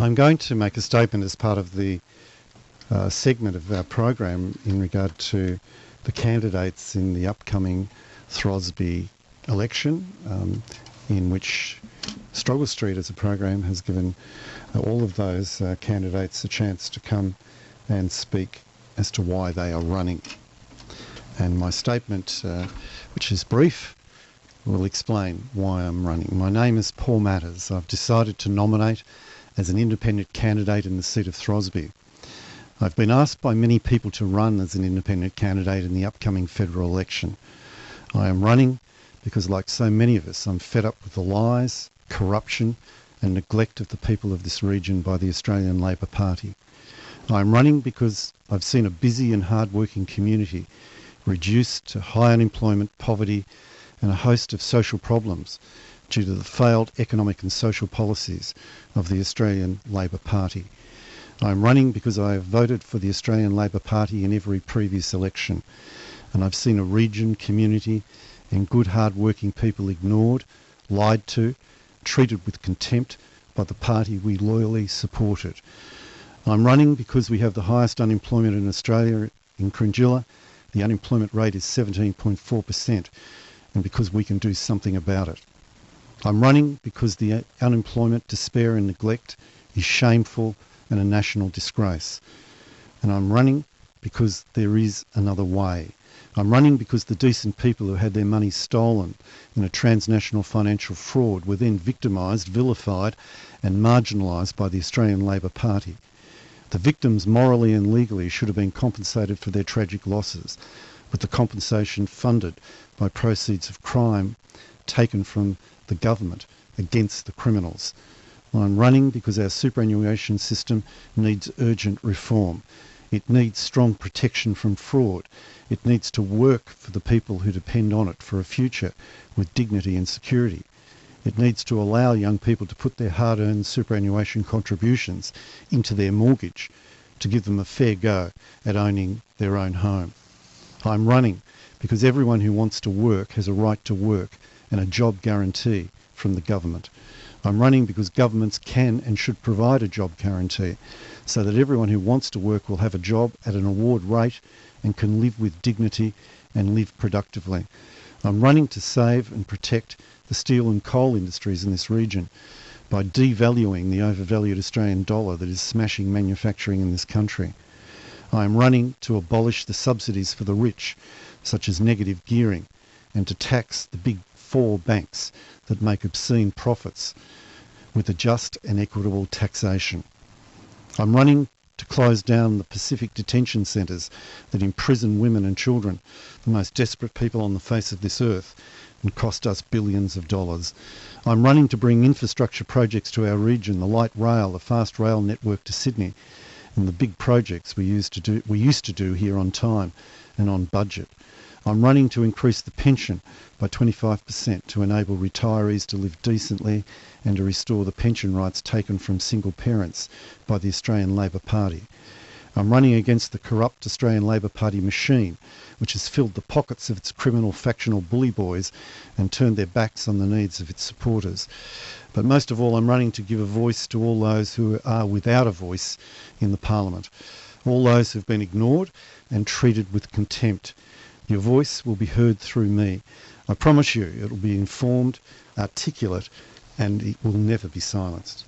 I'm going to make a statement as part of the segment of our program in regard to the candidates in the upcoming Throsby election, in which Struggle Street as a program has given all of those candidates a chance to come and speak as to why they are running. And my statement, which is brief, will explain why I'm running. My name is Paul Matters. I've decided to nominate as an independent candidate in the seat of Throsby. I've been asked by many people to run as an independent candidate in the upcoming federal election. I am running because, like so many of us, I'm fed up with the lies, corruption and neglect of the people of this region by the Australian Labor Party. I'm running because I've seen a busy and hard-working community reduced to high unemployment, poverty and a host of social problems due to the failed economic and social policies of the Australian Labor Party. I'm running because I have voted for the Australian Labor Party in every previous election, and I've seen a region, community and good hard-working people ignored, lied to, treated with contempt by the party we loyally supported. I'm running because we have the highest unemployment in Australia. In Kringilla, the unemployment rate is 17.4%, and because we can do something about it. I'm running because the unemployment, despair and neglect is shameful and a national disgrace. And I'm running because there is another way. I'm running because the decent people who had their money stolen in a transnational financial fraud were then victimised, vilified and marginalised by the Australian Labor Party. The victims morally and legally should have been compensated for their tragic losses, with the compensation funded by proceeds of crime taken from the government against the criminals. I'm running because our superannuation system needs urgent reform. It needs strong protection from fraud. It needs to work for the people who depend on it for a future with dignity and security. It needs to allow young people to put their hard-earned superannuation contributions into their mortgage to give them a fair go at owning their own home. I'm running because everyone who wants to work has a right to work and a job guarantee from the government. I'm running because governments can and should provide a job guarantee so that everyone who wants to work will have a job at an award rate and can live with dignity and live productively. I'm running to save and protect the steel and coal industries in this region by devaluing the overvalued Australian dollar that is smashing manufacturing in this country. I am running to abolish the subsidies for the rich, such as negative gearing, and to tax the big four banks that make obscene profits with a just and equitable taxation. I'm running to close down the Pacific detention centres that imprison women and children, the most desperate people on the face of this earth, and cost us billions of dollars. I'm running to bring infrastructure projects to our region, the light rail, the fast rail network to Sydney, and the big projects we used to do here on time and on budget. I'm running to increase the pension by 25% to enable retirees to live decently and to restore the pension rights taken from single parents by the Australian Labor Party. I'm running against the corrupt Australian Labor Party machine, which has filled the pockets of its criminal factional bully boys and turned their backs on the needs of its supporters. But most of all, I'm running to give a voice to all those who are without a voice in the Parliament, all those who have been ignored and treated with contempt. Your voice will be heard through me. I promise you it will be informed, articulate, and it will never be silenced.